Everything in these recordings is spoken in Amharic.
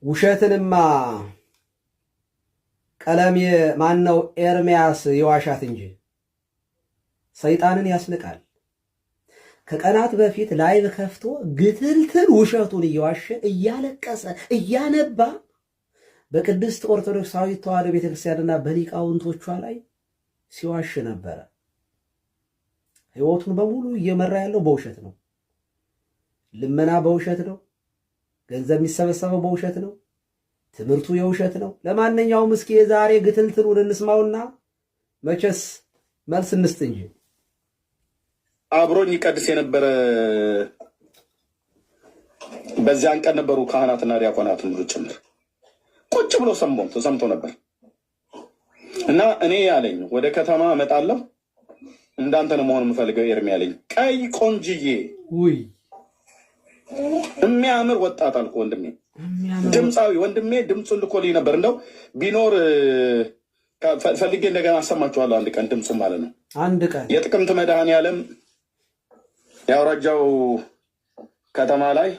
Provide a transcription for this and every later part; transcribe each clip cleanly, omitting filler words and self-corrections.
ውሸትንማ ቀለም ማነው ኤርሚያስ የዋሻት እንጂ ሰይጣንን ያስንቃል። ከቀናት በፊት ላይቭ ከፍቶ ግትልትል ውሸቱን እየዋሸ እያለቀሰ እያነባ በቅድስት ኦርቶዶክሳዊት ተዋሕዶ ቤተክርስቲያንና በሊቃውንቶቿ ላይ ሲዋሽ ነበረ። ሕይወቱን በሙሉ እየመራ ያለው በውሸት ነው። ልመና በውሸት ነው። ገንዘብ የሚሰበሰበው በውሸት ነው። ትምህርቱ የውሸት ነው። ለማንኛውም እስኪ የዛሬ ግትልትሉን እንስማውና መቼስ መልስ እንስጥ እንጂ አብሮኝ ይቀድስ የነበረ በዚያን ቀን ነበሩ ካህናትና ዲያቆናት ሁሉ ጭምር ቁጭ ብሎ ተሰምቶ ነበር። እና እኔ ያለኝ ወደ ከተማ እመጣለሁ እንዳንተ ነው መሆን የምፈልገው ኤርሚ ያለኝ ቀይ ቆንጅዬ የሚያምር ወጣት አልኩ። ወንድሜ ድምፃዊ ወንድሜ ድምፁን ልኮልኝ ነበር። እንደው ቢኖር ፈልጌ እንደገና አሰማችኋለሁ አንድ ቀን ድምፁ ማለት ነው። አንድ ቀን የጥቅምት መድኃኔዓለም የአውራጃው ከተማ ላይ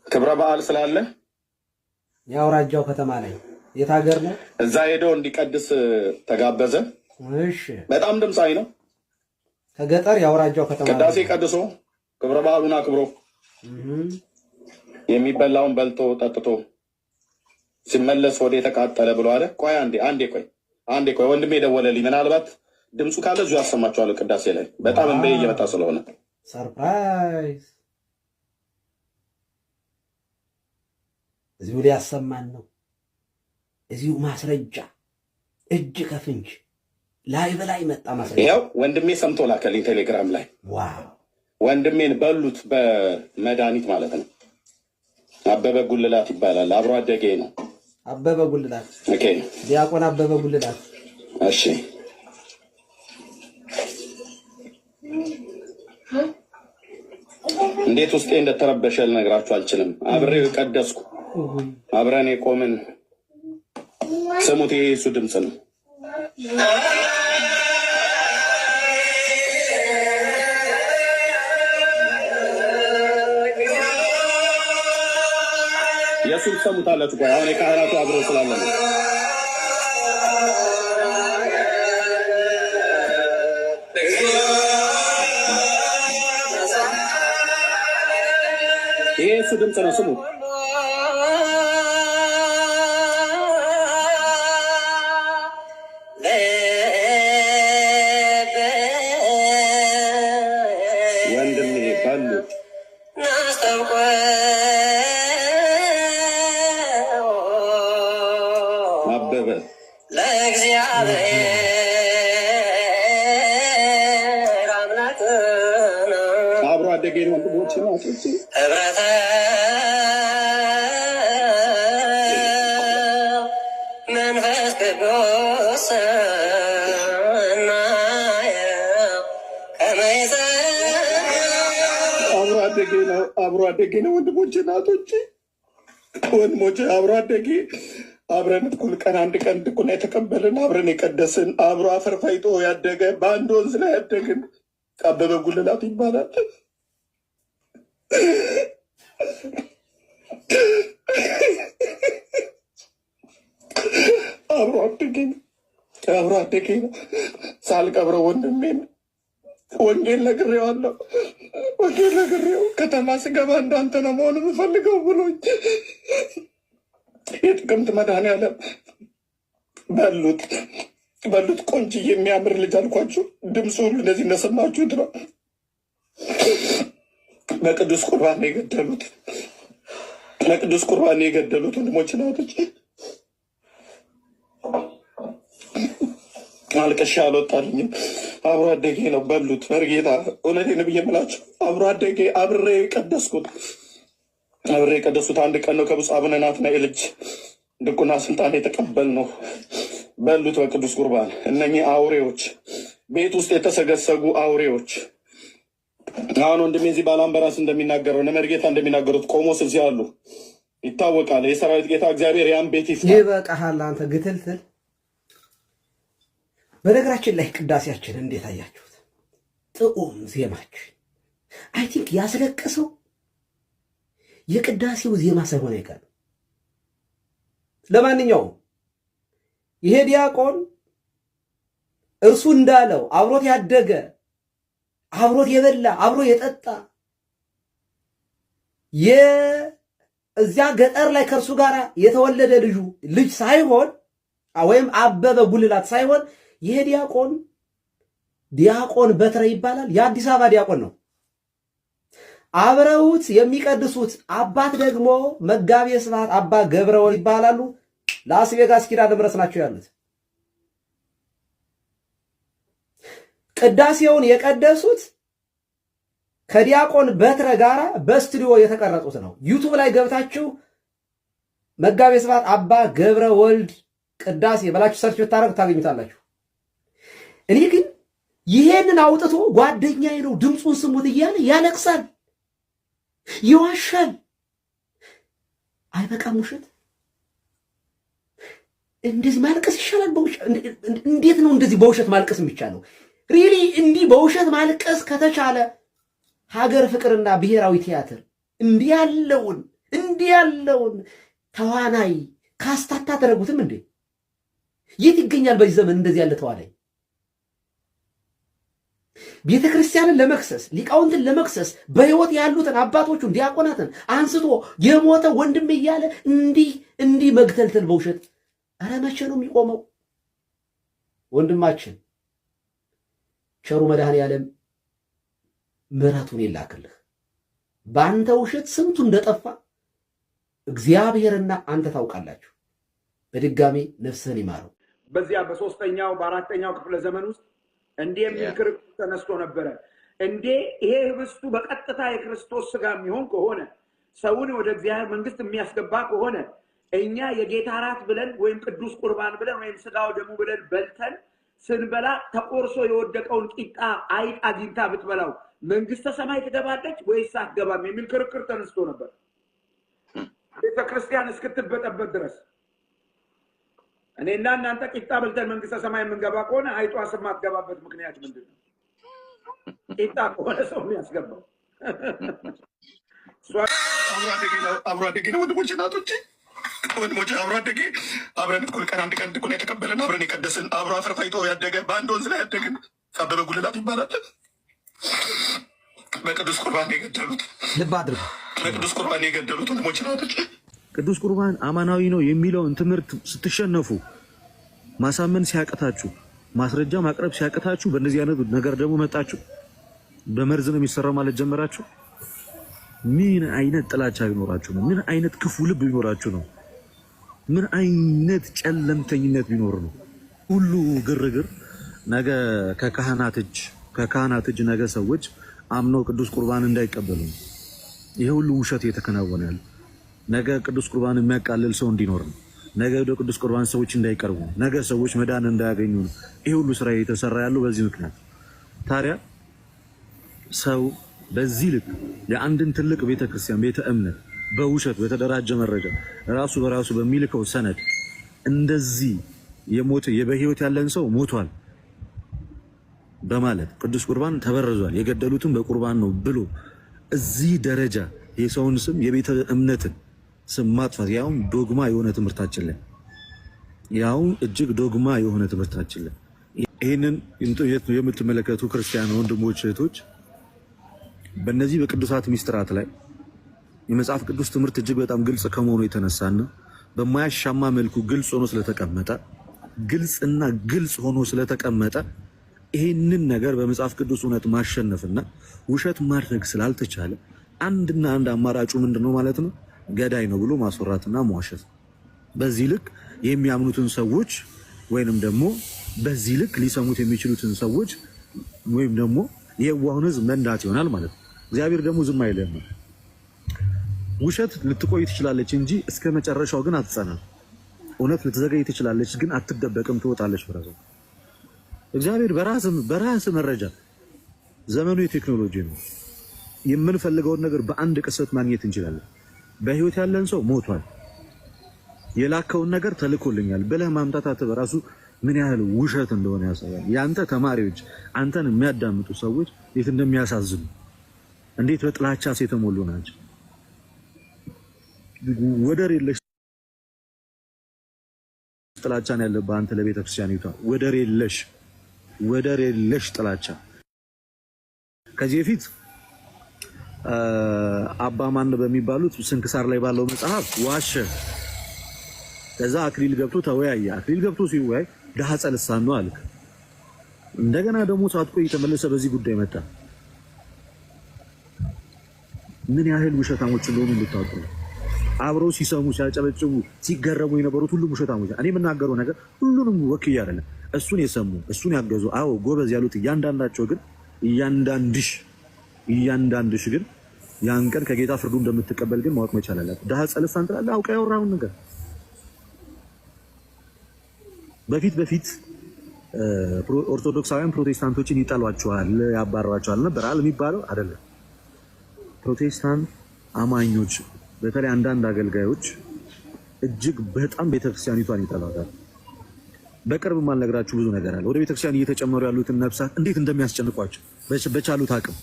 ክብረ በዓል ስላለ የአውራጃው ከተማ ላይ የት ሀገር ነው? እዛ ሄዶ እንዲቀድስ ተጋበዘ። እሺ፣ በጣም ድምፃዊ ነው። ከገጠር የአውራጃው ከተማ ቅዳሴ ቀድሶ ክብረ በዓሉን አክብሮ የሚበላውን በልቶ ጠጥቶ ሲመለስ ወደ የተቃጠለ ብሎ አለ። ቆይ አንዴ ቆይ ወንድሜ ደወለልኝ። ምናልባት ድምፁ ካለ እዚሁ ያሰማችኋለሁ። ቅዳሴ ላይ በጣም እንበይ እየመጣ ስለሆነ ሰርፕራይዝ እዚሁ ሊያሰማን ነው። እዚሁ ማስረጃ እጅ ከፍንጅ ላይቭ ላይ መጣ ማስረጃ። ያው ወንድሜ ሰምቶ ላከልኝ ቴሌግራም ላይ። ዋው ወንድሜን በሉት በመድኃኒት ማለት ነው። አበበ ጉልላት ይባላል። አብሮ አደጌ ነው። አበበ ጉልላት። ኦኬ፣ ዲያቆን አበበ ጉልላት። እሺ፣ እንዴት ውስጤ እንደተረበሸ ልነግራችሁ አልችልም። አብሬው ቀደስኩ፣ አብረን የቆምን ስሙት። ይሄ የሱ ድምፅ ነው። የሱን ሰሙታላችሁ። ቆይ አሁን የካህናቱ አብሮ ስላለ ነው። ይሄ የሱ ድምፅ ነው። ስሙ። ወንድሜ ባሉ አበበ ለእግዚአብሔር አምላክ አብሮ አደጌን ወንድሞች ናቶች ህብረተ መንፈስ ቅዱስ አብሮ አደጌ ነው። ወንድሞች ናቶች ወንድሞች አብሮ አደጌ አብረን እኩል ቀን አንድ ቀን ድቁና የተቀበልን አብረን የቀደስን አብሮ አፈር ፈይጦ ያደገ በአንድ ወንዝ ላይ ያደግን አበበ ጉልላት ይባላል። አብሮ አደጌ ነው። ሳልቀብረው ወንድሜን ወንጌል ነግሬዋለሁ። ከተማ ስገባ እንዳንተ ነው መሆን የምፈልገው ብሎኝ የጥቅምት መድኃኔዓለም በሉት ቆንጆ የሚያምር ልጅ አልኳችሁ። ድምፁ ሁሉ እንደዚህ እንደሰማችሁት ነው። በቅዱስ ቁርባን የገደሉት ወንድሞች ናቶች። አልቅሻ አልወጣልኝም። አብሮ አደጌ ነው። በሉት መርጌታ እውነቴን ብዬ የምላችሁ አብሮ አደጌ አብሬ የቀደሱት አንድ ቀን ነው። ከብፁዕ አቡነ ናትናኤል እጅ ድቁና ስልጣን የተቀበልነው በሉት በቅዱስ ቁርባን። እነኚህ አውሬዎች ቤት ውስጥ የተሰገሰጉ አውሬዎች አሁን ወንድሜ እዚህ ባላምበራስ እንደሚናገረው ነመርጌታ እንደሚናገሩት ቆሞስ እዚህ አሉ፣ ይታወቃል። የሰራዊት ጌታ እግዚአብሔር ያን ቤት ይፍታ። ይበቃሃል አንተ ግትልትል። በነገራችን ላይ ቅዳሴያችን እንዴት አያችሁት? ጥዑም ዜማችን አይ ቲንክ ያስለቀሰው የቅዳሴው ዜማ ሳይሆን አይቀርም። ለማንኛውም ይሄ ዲያቆን እርሱ እንዳለው አብሮት ያደገ አብሮት የበላ አብሮ የጠጣ እዚያ ገጠር ላይ ከእርሱ ጋር የተወለደ ልጅ ሳይሆን ወይም አበበ ጉልላት ሳይሆን ይሄ ዲያቆን በትረ ይባላል። የአዲስ አበባ ዲያቆን ነው። አብረውት የሚቀድሱት አባት ደግሞ መጋቤ ስብሐት አባ ገብረወልድ ይባላሉ። ላስ ቬጋስ ኪዳነ ምሕረት ናቸው ያሉት። ቅዳሴውን የቀደሱት ከዲያቆን በትረ ጋራ በስቱዲዮ የተቀረጹት ነው። ዩቱብ ላይ ገብታችሁ መጋቤ ስብሐት አባ ገብረወልድ ቅዳሴ በላችሁ ሰርች ብታረጉ ታገኙታላችሁ። እኔ ግን ይሄንን አውጥቶ ጓደኛዬ ነው ድምፁን ስሙት እያለ ያለቅሳል፣ ይዋሻል። አይበቃም ውሸት? እንደዚህ ማልቀስ ይሻላል? እንዴት ነው እንደዚህ በውሸት ማልቀስ የሚቻለው? ሪሊ እንዲህ በውሸት ማልቀስ ከተቻለ ሀገር ፍቅርና ብሔራዊ ቲያትር እንዲህ ያለውን ተዋናይ ካስታታ ተደረጉትም እንዴ? የት ይገኛል በዚህ ዘመን እንደዚህ ያለ ተዋናይ? ቤተ ክርስቲያንን ለመክሰስ ሊቃውንትን ለመክሰስ በሕይወት ያሉትን አባቶቹን ዲያቆናትን አንስቶ የሞተ ወንድም እያለ እንዲህ መግተልተል በውሸት። ኧረ መቼ ነው የሚቆመው? ወንድማችን ቸሩ መድኃኔዓለም ምሕረቱን ይላክልህ። በአንተ ውሸት ስንቱ እንደጠፋ እግዚአብሔርና አንተ ታውቃላችሁ። በድጋሚ ነፍስህን ይማረው። በዚያ በሶስተኛው በአራተኛው ክፍለ ዘመን ውስጥ እንዲህ የሚል ክርክር ተነስቶ ነበረ። እንዴ ይሄ ህብስቱ በቀጥታ የክርስቶስ ስጋ የሚሆን ከሆነ ሰውን ወደ እግዚአብሔር መንግስት የሚያስገባ ከሆነ እኛ የጌታ እራት ብለን ወይም ቅዱስ ቁርባን ብለን ወይም ስጋው ደሙ ብለን በልተን ስንበላ ተቆርሶ የወደቀውን ቂጣ አይጥ አግኝታ ብትበላው መንግስተ ሰማይ ትገባለች ወይስ አትገባም የሚል ክርክር ተነስቶ ነበር፣ ቤተ ክርስቲያን እስክትበጠበት ድረስ። እኔና እናንተ ቂጣ በልተን መንግስተ ሰማይ የምንገባ ከሆነ አይጧ የማትገባበት ምክንያት ምንድን ነው? ቂጣ ከሆነ ሰው የሚያስገባው አብሮ አደጌ ነው። ወንድሞቼ እናቶቼ፣ ወንድሞቼ አብሮ አደጌ አብረን እኩል ቀን አንድ ቀን እኩል የተቀበለን አብረን የቀደስን አብሮ አፈር ፈይቶ ያደገ በአንድ ወንዝ ላይ ያደግን አበበ ጉልላት ይባላል። በቅዱስ ቁርባን የገደሉት ልብ አድርጉ። በቅዱስ ቁርባን የገደሉት ወንድሞቼ እናቶቼ፣ ቅዱስ ቁርባን አማናዊ ነው የሚለውን ትምህርት ስትሸነፉ፣ ማሳመን ሲያቅታችሁ፣ ማስረጃ ማቅረብ ሲያቅታችሁ፣ በእነዚህ አይነት ነገር ደግሞ መጣችሁ በመርዝ ነው የሚሰራው ማለት ጀመራችሁ። ምን አይነት ጥላቻ ቢኖራችሁ ነው? ምን አይነት ክፉ ልብ ቢኖራችሁ ነው? ምን አይነት ጨለምተኝነት ቢኖር ነው? ሁሉ ግርግር ነገ ከካህናት እጅ ነገ ሰዎች አምነው ቅዱስ ቁርባን እንዳይቀበሉ ነው። ይሄ ሁሉ ውሸት እየተከናወነ ያለ ነገ ቅዱስ ቁርባን የሚያቃልል ሰው እንዲኖር ነው። ነገ ወደ ቅዱስ ቁርባን ሰዎች እንዳይቀርቡ፣ ነገ ሰዎች መዳን እንዳያገኙ ነው። ይሄ ሁሉ ስራ እየተሰራ ያለው በዚህ ምክንያት። ታዲያ ሰው በዚህ ልክ የአንድን ትልቅ ቤተክርስቲያን ቤተ እምነት በውሸት በተደራጀ መረጃ ራሱ በራሱ በሚልከው ሰነድ እንደዚህ በህይወት ያለን ሰው ሞቷል በማለት ቅዱስ ቁርባን ተበረዟል፣ የገደሉትም በቁርባን ነው ብሎ እዚህ ደረጃ የሰውን ስም የቤተ እምነትን ስም ማጥፋት ያውም ዶግማ የሆነ ትምህርታችን ላይ እጅግ ዶግማ የሆነ ትምህርታችን ላይ ይህንን የምትመለከቱ ክርስቲያን ወንድሞች እህቶች፣ በእነዚህ በቅዱሳት ሚስጥራት ላይ የመጽሐፍ ቅዱስ ትምህርት እጅግ በጣም ግልጽ ከመሆኑ የተነሳና በማያሻማ መልኩ ግልጽ ሆኖ ስለተቀመጠ ይህንን ነገር በመጽሐፍ ቅዱስ እውነት ማሸነፍና ውሸት ማድረግ ስላልተቻለ አንድና አንድ አማራጩ ምንድነው ማለት ነው? ገዳይ ነው ብሎ ማስወራትና መዋሸት። በዚህ ልክ የሚያምኑትን ሰዎች ወይንም ደግሞ በዚህ ልክ ሊሰሙት የሚችሉትን ሰዎች ወይም ደግሞ የዋሁን ሕዝብ መንዳት ይሆናል ማለት ነው። እግዚአብሔር ደግሞ ዝም አይልም። ውሸት ልትቆይ ትችላለች እንጂ እስከ መጨረሻው ግን አትጸናም። እውነት ልትዘገይ ትችላለች ግን አትደበቅም፣ ትወጣለች ብራዘ። እግዚአብሔር በራስ መረጃ። ዘመኑ የቴክኖሎጂ ነው። የምንፈልገውን ነገር በአንድ ቅጽበት ማግኘት እንችላለን። በህይወት ያለን ሰው ሞቷል፣ የላከውን ነገር ተልኮልኛል ብለህ ማምጣታት በራሱ ምን ያህል ውሸት እንደሆነ ያሳያል። ያንተ ተማሪዎች፣ አንተን የሚያዳምጡ ሰዎች እንዴት እንደሚያሳዝኑ፣ እንዴት በጥላቻ የተሞሉ ናቸው። ወደር የለሽ ጥላቻን ያለብህ አንተ ለቤተክርስቲያኒቷ ወደር የለሽ ጥላቻ። ከዚህ በፊት አባ ማን በሚባሉት ስንክሳር ላይ ባለው መጽሐፍ ዋሸ። ከዛ አክሊል ገብቶ ተወያየ። አክሊል ገብቶ ሲወያይ ድሃ ጸልሳን ነው አልክ። እንደገና ደግሞ ሳትቆይ ተመለሰ በዚህ ጉዳይ መጣ። ምን ያህል ውሸታሞች እንደሆኑ እንድታውቁ። አብረው ሲሰሙ ሲያጨበጭቡ ሲገረሙ የነበሩት ሁሉም ውሸታሞች። እኔ የምናገረው ነገር ሁሉንም ወክዬ አይደለም። እሱን የሰሙ እሱን ያገዙ አዎ ጎበዝ ያሉት እያንዳንዳቸው ግን እያንዳንድሽ ግን ያን ቀን ከጌታ ፍርዱ እንደምትቀበል ግን ማወቅ መቻል አለበት። ድሃ ጸልሳን ትላለህ አውቀህ ያወራውን ነገር በፊት ኦርቶዶክሳውያን ፕሮቴስታንቶችን ይጠሏቸዋል፣ ያባረሯቸዋል ነበር የሚባለው አይደለም። ፕሮቴስታንት አማኞች በተለይ አንዳንድ አገልጋዮች እጅግ በጣም ቤተክርስቲያኒቷን ይጠሏታል። በቅርብ ማልነግራችሁ ብዙ ነገር አለ። ወደ ቤተክርስቲያን እየተጨመሩ ያሉትን ነፍሳት እንዴት እንደሚያስጨንቋቸው በቻሉት አቅም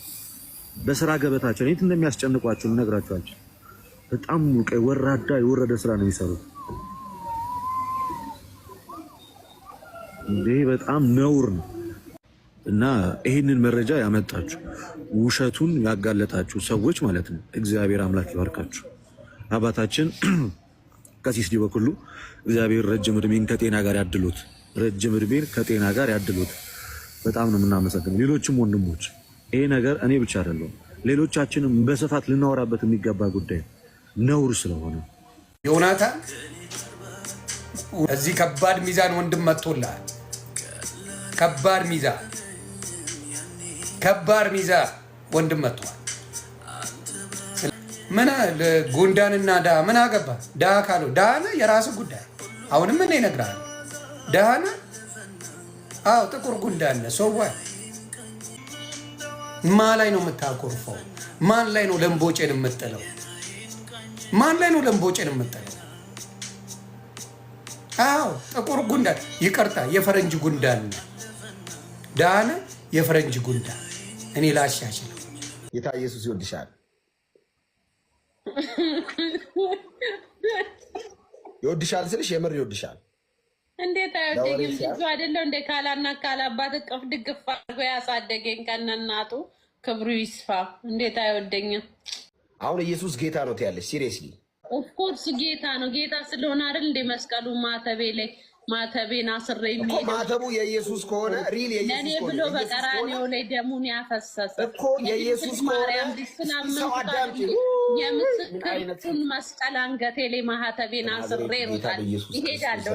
በስራ ገበታቸው እንዴት እንደሚያስጨንቋቸው ልነግራችኋለሁ። በጣም ወራዳ የወረደ ስራ ነው የሚሰሩት። ይሄ በጣም ነውር ነው እና ይህንን መረጃ ያመጣችሁ ውሸቱን ያጋለጣችሁ ሰዎች ማለት ነው እግዚአብሔር አምላክ ይባርካችሁ። አባታችን ቀሲስ ዲበኩሉ እግዚአብሔር ረጅም እድሜን ከጤና ጋር ያድሉት። በጣም ነው የምናመሰግነው። ሌሎችም ወንድሞች ይሄ ነገር እኔ ብቻ አይደለም ሌሎቻችንም በስፋት ልናወራበት የሚገባ ጉዳይ ነውር ስለሆነ ዮናታን እዚህ ከባድ ሚዛን ወንድም መጥቶልሃል። ከባድ ሚዛን ወንድም መጥቷል። ምን ጉንዳንና ዳ ምን አገባ? ዳ ካለው ዳነ የራስህ ጉዳይ። አሁንም ምን ይነግራል? ዳነ አው ጥቁር ጉንዳን ሰው ማን ላይ ነው የምታኮርፈው? ማን ላይ ነው ለምቦጨን የምትጥለው? አው ጥቁር ጉንዳን ይቅርታ፣ የፈረንጅ ጉንዳን ዳነ የፈረንጅ ጉንዳን። እኔ ላሻሽል። ጌታ ኢየሱስ ይወድሻል። ይወድሻል ስልሽ የምር ይወድሻል። እንዴት አይወደኝም? ልጁ አይደለው እንደ ካላና ካላባት እቅፍ ድግፍ አድርጎ ያሳደገኝ ከነናቱ ክብሩ ይስፋ። እንዴት አይወደኝም? አሁን ኢየሱስ ጌታ ነው ትያለሽ? ሲሪየስሊ ኦፍኮርስ ጌታ ነው። ጌታ ስለሆነ አይደል እንደ መስቀሉ ማተቤ ላይ ማተቤን አስሬ የሚሄደው። ማተቡ የኢየሱስ ከሆነ ሪል የኢየሱስ ለኔ ብሎ በቀራኔው ላይ ደሙን ያፈሰሰ እኮ የኢየሱስ ማርያም ዲስናምን የምስክሩን መስቀል አንገቴ ላይ ማተቤን አስሬ ሩታል ይሄዳለሁ።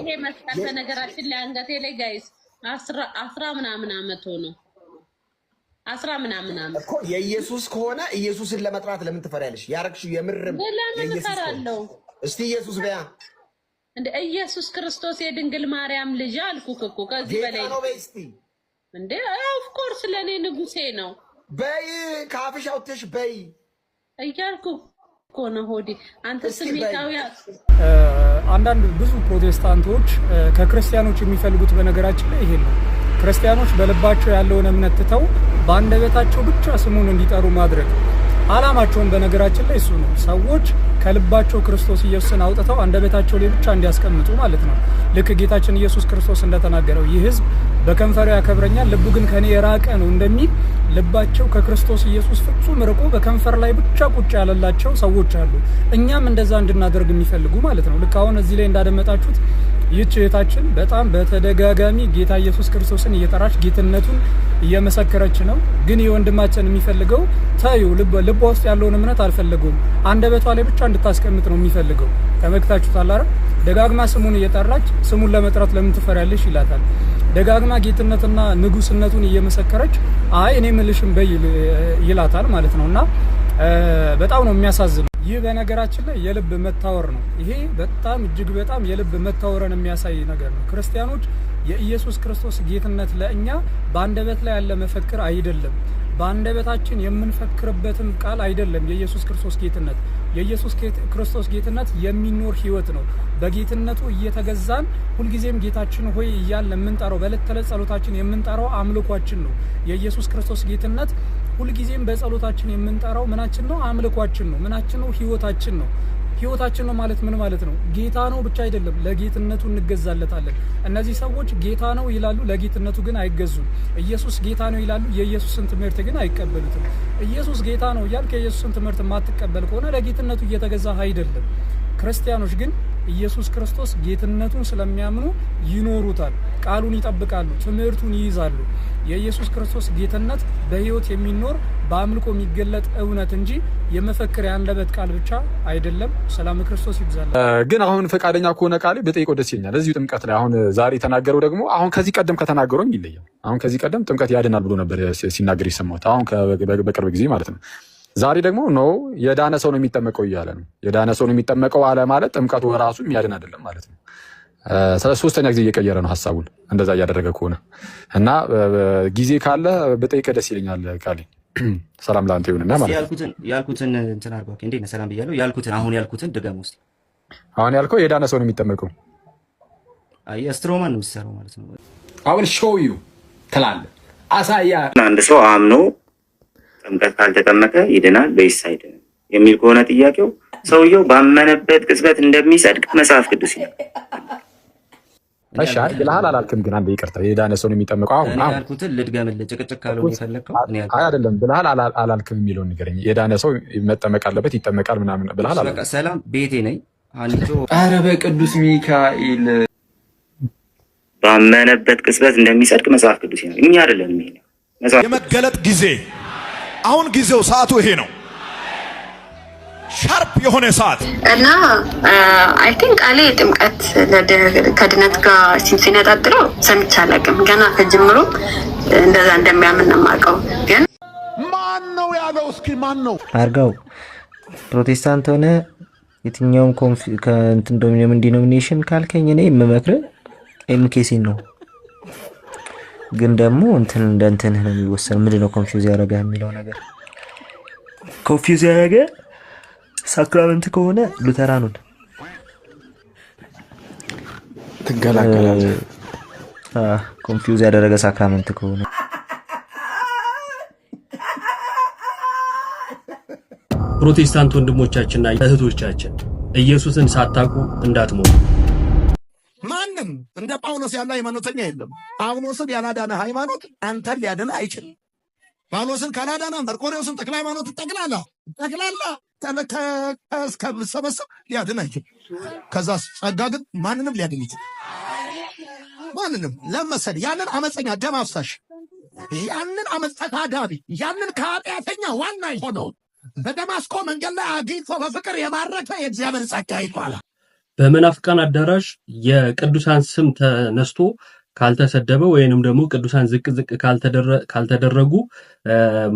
ይሄ መስቀል በነገራችን ላይ አንገቴ ላይ ጋይስ 10 ምናምን አመት ነው። 10 ምናምን አመት እኮ የኢየሱስ ከሆነ ኢየሱስን ለመጥራት ለምን ትፈሪያለሽ? ያረክሽ የምርም የኢየሱስ ነው። እስቲ ኢየሱስ በያ እንደ ኢየሱስ ክርስቶስ የድንግል ማርያም ልጅ አልኩክ እኮ ከዚህ በላይ ነው። በስቲ እንደ ኦፍ ኮርስ ለኔ ንጉሴ ነው። በይ ካፍሽ አውጥተሽ በይ እያልኩ እኮ ነው። ሆዴ አንተ ስሜታዊ አንዳንድ ብዙ ፕሮቴስታንቶች ከክርስቲያኖች የሚፈልጉት በነገራችን ላይ ይሄ ነው። ክርስቲያኖች በልባቸው ያለውን እምነት ትተው በአንደበታቸው ብቻ ስሙን እንዲጠሩ ማድረግ አላማቸውን በነገራችን ላይ እሱ ነው። ሰዎች ከልባቸው ክርስቶስ ኢየሱስን አውጥተው አንደበታቸው ላይ ብቻ እንዲያስቀምጡ ማለት ነው። ልክ ጌታችን ኢየሱስ ክርስቶስ እንደተናገረው ይህ ሕዝብ በከንፈሩ ያከብረኛል፣ ልቡ ግን ከኔ የራቀ ነው እንደሚል ልባቸው ከክርስቶስ ኢየሱስ ፍጹም ርቆ በከንፈር ላይ ብቻ ቁጭ ያለላቸው ሰዎች አሉ። እኛም እንደዛ እንድናደርግ የሚፈልጉ ማለት ነው። ልክ አሁን እዚህ ላይ እንዳደመጣችሁት ይህች እህታችን በጣም በተደጋጋሚ ጌታ ኢየሱስ ክርስቶስን እየጠራች ጌትነቱን እየመሰከረች ነው። ግን የወንድማችን የሚፈልገው ታዩ ልቧ ውስጥ ያለውን እምነት አልፈለገውም። አንደበቷ ላይ ብቻ እንድታስቀምጥ ነው የሚፈልገው። ተመክታችሁታል አይደል? ደጋግማ ስሙን እየጠራች ስሙን ለመጥራት ለምን ትፈሪያለሽ ይላታል። ደጋግማ ጌትነትና ንጉስነቱን እየመሰከረች አይ እኔ ምልሽም በይ ይላታል ማለት ነውና በጣም ነው የሚያሳዝነው። ይህ በነገራችን ላይ የልብ መታወር ነው። ይሄ በጣም እጅግ በጣም የልብ መታወርን የሚያሳይ ነገር ነው። ክርስቲያኖች የኢየሱስ ክርስቶስ ጌትነት ለእኛ በአንደበት ላይ ያለ መፈክር አይደለም። በአንደበታችን የምንፈክርበትም ቃል አይደለም። የኢየሱስ ክርስቶስ ጌትነት የኢየሱስ ክርስቶስ ጌትነት የሚኖር ህይወት ነው። በጌትነቱ እየተገዛን ሁልጊዜም ጌታችን ሆይ እያልን የምንጠራው በዕለት ተዕለት ጸሎታችን የምንጠራው አምልኳችን ነው። የኢየሱስ ክርስቶስ ጌትነት ሁልጊዜም በጸሎታችን የምንጠራው ምናችን ነው? አምልኳችን ነው። ምናችን ነው? ህይወታችን ነው። ህይወታችን ነው ማለት ምን ማለት ነው? ጌታ ነው ብቻ አይደለም፣ ለጌትነቱ እንገዛለታለን። እነዚህ ሰዎች ጌታ ነው ይላሉ፣ ለጌትነቱ ግን አይገዙም። ኢየሱስ ጌታ ነው ይላሉ፣ የኢየሱስን ትምህርት ግን አይቀበሉትም። ኢየሱስ ጌታ ነው እያልክ የኢየሱስን ትምህርት የማትቀበል ከሆነ ለጌትነቱ እየተገዛ አይደለም። ክርስቲያኖች ግን ኢየሱስ ክርስቶስ ጌትነቱን ስለሚያምኑ ይኖሩታል፣ ቃሉን ይጠብቃሉ፣ ትምህርቱን ይይዛሉ። የኢየሱስ ክርስቶስ ጌትነት በህይወት የሚኖር በአምልኮ የሚገለጥ እውነት እንጂ የመፈክር የአንደበት ቃል ብቻ አይደለም። ሰላም ክርስቶስ ይብዛል። ግን አሁን ፈቃደኛ ከሆነ ቃል ብጠይቀው ደስ ይለኛል። እዚሁ ጥምቀት ላይ አሁን ዛሬ የተናገረው ደግሞ አሁን ከዚህ ቀደም ከተናገረው ይለያል። አሁን ከዚህ ቀደም ጥምቀት ያድናል ብሎ ነበር ሲናገር የሰማሁት፣ አሁን በቅርብ ጊዜ ማለት ነው። ዛሬ ደግሞ ነው የዳነ ሰው ነው የሚጠመቀው እያለ ነው። የዳነ ሰው ነው የሚጠመቀው አለ ማለት ጥምቀቱ ራሱ የሚያድን አይደለም ማለት ነው። ሶስተኛ ጊዜ እየቀየረ ነው ሀሳቡን እንደዛ እያደረገ ከሆነ እና ጊዜ ካለ ብጠይቀ ደስ ይለኛል። ቃሌ ሰላም ላንተ ይሁንና ማለት ያልኩትን እንትን አድርገው እንዴ ነው ሰላም ብያለሁ። ያልኩትን ያልኩትን ድገም ውስጥ አሁን ያልከው የዳነ ሰው ነው የሚጠመቀው። አይ ስትሮማን ነው የሚሰራው ማለት ነው። አሁን ሾው ዩ ትላለህ አሳያ አንድ ሰው አምኖ ጥምቀት ካልተጠመቀ ይድናል ወይስ አይድንም የሚል ከሆነ ጥያቄው ሰውየው ባመነበት ቅጽበት እንደሚጸድቅ መጽሐፍ ቅዱስ ይላል። እሺ ይልሃል አላልክም? ግን አንዴ ይቅርታ፣ የዳነ ሰው ነው የሚጠመቀው። አሁን ያልኩትን ልድገምልህ፣ ጭቅጭቅ ካልሆነ የፈለከው አይ አይደለም ብልሃል አላልክም የሚለውን ንገረኝ። የዳነ ሰው መጠመቅ አለበት ይጠመቃል ምናምን ብልሃል አላልክም? ሰላም ቤቴ ነኝ አንጆ ኧረ በቅዱስ ሚካኤል ባመነበት ቅጽበት እንደሚጸድቅ መጽሐፍ ቅዱስ ይላል። እኛ አይደለም ይሄ የመገለጥ ጊዜ አሁን ጊዜው ሰዓቱ ይሄ ነው። ሻርፕ የሆነ ሰዓት እና አይ ቲንክ አለ ጥምቀት ከድነት ጋር ሲነጣጥረው ሰምቼ አላውቅም። ገና ከጅምሩ እንደዛ እንደሚያምን ነው የማውቀው። ግን ማን ነው ያለው? እስኪ ማን ነው አርጋው? ፕሮቴስታንት ሆነ የትኛውም ከእንትን ዲኖሚኔሽን ካልከኝ እኔ የምመክርህ ኤምኬሲን ነው። ግን ደግሞ እንትን እንደ እንትንህ ነው የሚወሰን። ምንድነው ኮንፊውዝ ያደረገ የሚለው ነገር ኮንፊውዝ ያደረገ ሳክራመንት ከሆነ ሉተራኑን ትገላገላለህ። ኮንፊውዝ ያደረገ ሳክራመንት ከሆነ ፕሮቴስታንት ወንድሞቻችንና እህቶቻችን ኢየሱስን ሳታውቁ እንዳትሞቱ። ማንም እንደ ጳውሎስ ያለ ሃይማኖተኛ የለም። ጳውሎስን ያላዳነ ሃይማኖት አንተን ሊያድን አይችልም። ጳውሎስን ካላዳነ መርቆሬዎስን ጠቅላይ ሃይማኖት ጠቅላላ እስከምሰበሰብ ሊያድን አይችልም። ከዛ ጸጋ ግን ማንንም ሊያድን ይችላል። ማንንም ለመሰል ያንን አመፀኛ ደም አፍሳሽ ያንን አመፀ ታዳቢ ያንን ከኃጢአተኛ ዋና የሆነውን በደማስቆ መንገድ ላይ አግኝቶ በፍቅር የማረከ የእግዚአብሔር ጸጋ ይባላል። በመናፍቃን አዳራሽ የቅዱሳን ስም ተነስቶ ካልተሰደበ ወይንም ደግሞ ቅዱሳን ዝቅ ካልተደረጉ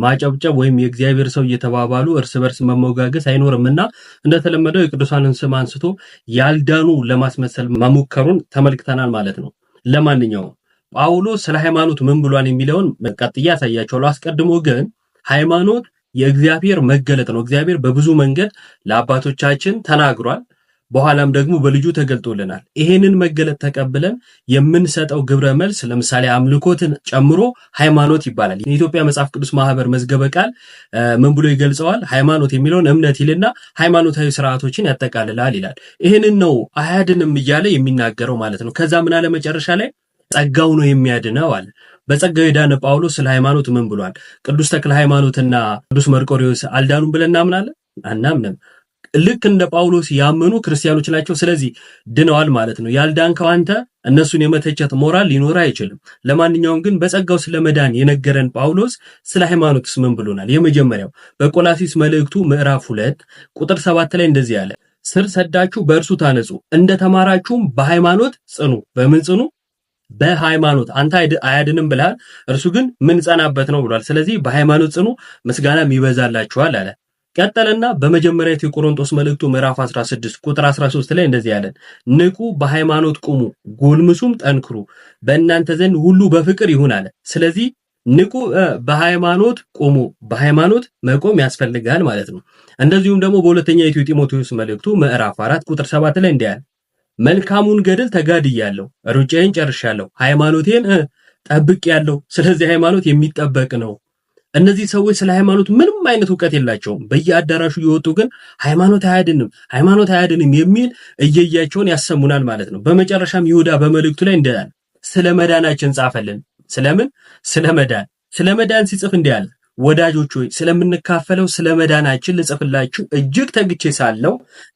ማጨብጨብ ወይም የእግዚአብሔር ሰው እየተባባሉ እርስ በርስ መሞጋገስ አይኖርምና እንደተለመደው የቅዱሳንን ስም አንስቶ ያልዳኑ ለማስመሰል መሞከሩን ተመልክተናል ማለት ነው። ለማንኛውም ጳውሎስ ስለ ሃይማኖት ምን ብሏን የሚለውን ቀጥያ ያሳያቸዋል። አስቀድሞ ግን ሃይማኖት የእግዚአብሔር መገለጥ ነው። እግዚአብሔር በብዙ መንገድ ለአባቶቻችን ተናግሯል። በኋላም ደግሞ በልጁ ተገልጦልናል። ይሄንን መገለጥ ተቀብለን የምንሰጠው ግብረ መልስ ለምሳሌ አምልኮትን ጨምሮ ሃይማኖት ይባላል። የኢትዮጵያ መጽሐፍ ቅዱስ ማህበር መዝገበ ቃል ምን ብሎ ይገልጸዋል? ሃይማኖት የሚለውን እምነት ይልና ሃይማኖታዊ ስርዓቶችን ያጠቃልላል ይላል። ይሄንን ነው አያድንም እያለ የሚናገረው ማለት ነው። ከዛ ምን አለ መጨረሻ ላይ ጸጋው ነው የሚያድነው አለ። በጸጋው የዳነ ጳውሎስ ስለ ሃይማኖት ምን ብሏል? ቅዱስ ተክለ ሃይማኖትና ቅዱስ መርቆሬዎስ አልዳኑም ብለን እናምናለን? አናምንም። ልክ እንደ ጳውሎስ ያመኑ ክርስቲያኖች ናቸው። ስለዚህ ድነዋል ማለት ነው። ያልዳንከው አንተ እነሱን የመተቸት ሞራል ሊኖር አይችልም። ለማንኛውም ግን በጸጋው ስለመዳን የነገረን ጳውሎስ ስለ ሃይማኖትስ ምን ብሎናል? የመጀመሪያው በቆላሲስ መልእክቱ ምዕራፍ 2 ቁጥር 7 ላይ እንደዚህ ያለ ስር ሰዳችሁ በእርሱ ታነጹ እንደተማራችሁም በሃይማኖት ጽኑ። በምን ጽኑ? በሃይማኖት። አንተ አያድንም ብለሃል፣ እርሱ ግን ምን ጸናበት ነው ብሏል። ስለዚህ በሃይማኖት ጽኑ፣ ምስጋናም ይበዛላችኋል አለ። ቀጠለና በመጀመሪያው የቆሮንቶስ መልእክቱ ምዕራፍ 16 ቁጥር 13 ላይ እንደዚህ ያለን ንቁ፣ በሃይማኖት ቁሙ፣ ጎልምሱም፣ ጠንክሩ፣ በእናንተ ዘንድ ሁሉ በፍቅር ይሁን አለ። ስለዚህ ንቁ፣ በሃይማኖት ቁሙ፣ በሃይማኖት መቆም ያስፈልጋል ማለት ነው። እንደዚሁም ደግሞ በሁለተኛ ጢሞቴዎስ መልእክቱ ምዕራፍ 4 ቁጥር 7 ላይ እንደዚህ ያለ መልካሙን ገድል ተጋድያለሁ፣ ሩጫዬን ጨርሻለሁ፣ ሃይማኖቴን ጠብቄያለሁ። ስለዚህ ሃይማኖት የሚጠበቅ ነው። እነዚህ ሰዎች ስለ ሃይማኖት ምንም አይነት ዕውቀት የላቸውም። በየአዳራሹ እየወጡ ግን ሃይማኖት አያድንም የሚል እየያቸውን ያሰሙናል ማለት ነው። በመጨረሻም ይሁዳ በመልእክቱ ላይ እንዳለ ስለ መዳናችን ጻፈልን። ስለምን? ስለ መዳን ሲጽፍ እንዳለ ወዳጆች ሆይ ስለምንካፈለው ስለ መዳናችን ልጽፍላችሁ እጅግ ተግቼ ሳለው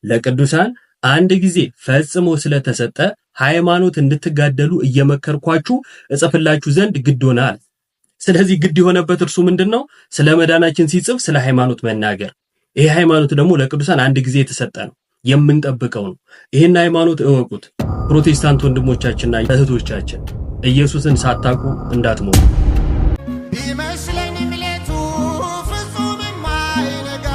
ለቅዱሳን አንድ ጊዜ ፈጽሞ ስለተሰጠ ሃይማኖት እንድትጋደሉ እየመከርኳችሁ እጽፍላችሁ ዘንድ ግድ ሆናል። ስለዚህ ግድ የሆነበት እርሱ ምንድነው? ስለ መዳናችን ሲጽፍ ስለ ሃይማኖት መናገር። ይሄ ሃይማኖት ደግሞ ለቅዱሳን አንድ ጊዜ የተሰጠ ነው፣ የምንጠብቀው ነው። ይሄን ሃይማኖት እወቁት ፕሮቴስታንት ወንድሞቻችንና እህቶቻችን። ኢየሱስን ሳታውቁ እንዳትሞቱ። ቢመስለኝም ሌቱ ፍጹም የማይነጋ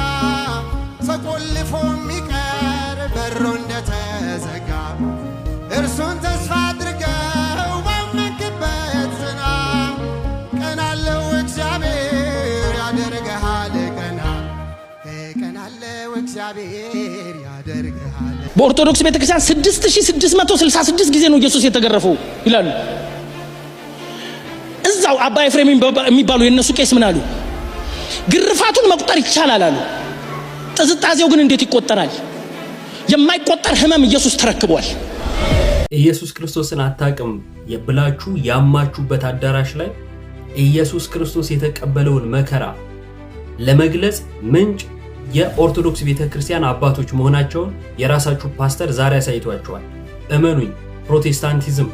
ተቆልፎ የሚቀር በሩ እንደተዘጋ እርሱን ተስፋ አድርገው ባመንክበት ጽና። ቀናለው እግዚአብሔር ያደርግሃል ቀና። ቀናለው እግዚአብሔር ያደርግሃል። በኦርቶዶክስ ቤተክርስቲያን 6666 ጊዜ ነው ኢየሱስ የተገረፈው ይላሉ። እዛው አባ ኤፍሬም የሚባሉ የነሱ ቄስ ምን አሉ? ግርፋቱን መቁጠር ይቻላል አሉ። ጥዝጣዜው ግን እንዴት ይቆጠራል? የማይቆጠር ህመም ኢየሱስ ተረክቧል። ኢየሱስ ክርስቶስን አታውቅም ብላችሁ ያማችሁበት አዳራሽ ላይ ኢየሱስ ክርስቶስ የተቀበለውን መከራ ለመግለጽ ምንጭ የኦርቶዶክስ ቤተክርስቲያን አባቶች መሆናቸውን የራሳችሁ ፓስተር ዛሬ አሳይቷቸዋል። እመኑኝ፣ ፕሮቴስታንቲዝም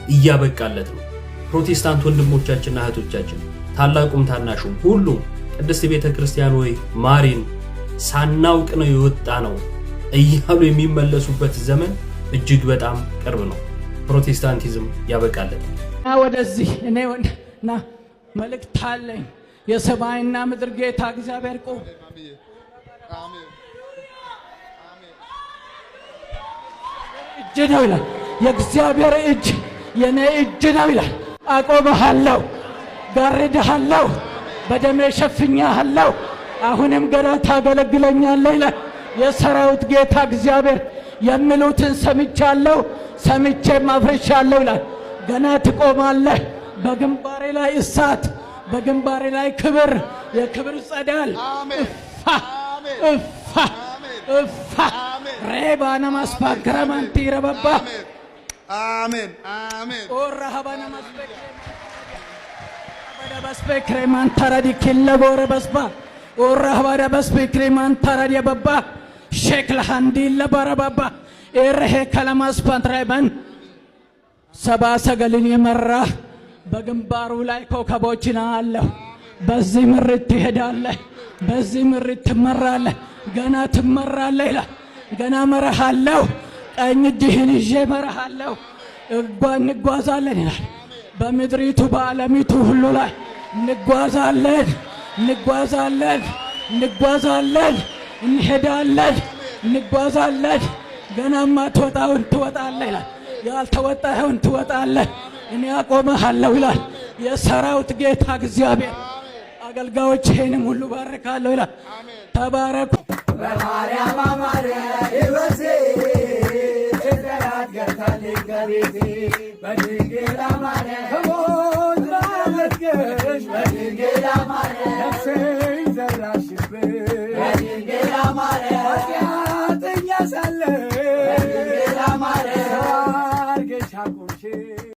እያበቃለት ነው። ፕሮቴስታንት ወንድሞቻችንና እህቶቻችን ታላቁም ታናሹም ሁሉም ቅድስት ቤተክርስቲያን ወይ ማሪን ሳናውቅ ነው የወጣ ነው እያሉ የሚመለሱበት ዘመን እጅግ በጣም ቅርብ ነው። ፕሮቴስታንቲዝም ያበቃለት። ወደዚህ እኔና መልእክት አለኝ። የሰማይና ምድር ጌታ እግዚአብሔር ቆም እጅ ነው ይላል። የእግዚአብሔር እጅ የኔ እጅ ነው ይላል። አቆምሃለሁ፣ ጋርድሃለሁ፣ በደሜ ሸፍኛለሁ፣ አሁንም ገና ታገለግለኛለህ ይላል የሰራዊት ጌታ እግዚአብሔር። የሚሉትን ሰምቻለሁ፣ ሰምቼም አፍርሻለሁ ይላል። ገና ትቆማለህ። በግንባሬ ላይ እሳት፣ በግንባሬ ላይ ክብር፣ የክብር ጸዳል እፋ ሬባና ማስፓክራማንቲ ረበባ አሜን አሜን ኦራሃባና ማስፔክሬማን ታራዲ ኪለቦረ በስባ ኦራሃባዳ ማስፔክሬማን ታራዲ በባ ሼክል ሃንዲለ በረባባ ኤረሄ ከለማስ ፓንትራይባን ሰባ ሰገልን የመራ በግንባሩ ላይ ኮከቦችን አለሁ። በዚህ ምርት ትሄዳለህ፣ በዚህ ምርት ትመራለህ፣ ገና ትመራለህ ይላል። ገና መራሃለሁ፣ ቀኝ እጅህን ይዤ መራሃለሁ፣ እንጓዛለን ይላል። በምድሪቱ በዓለሚቱ ሁሉ ላይ እንጓዛለን፣ እንሄዳለን፣ እንጓዛለን። ገናማ ትወጣውን ትወጣለህ ይላል። ያልተወጣኸውን ትወጣለህ። እኔ አቆምሃለሁ ይላል የሰራዊት ጌታ እግዚአብሔር። አገልጋዮችንም ሁሉ ባርካለሁ ይላል። ተባረኩ። በማርያም አማረ ሕይወቴ ጭንቀት ገርታልኝ ከቤቴ በድንግል አማረ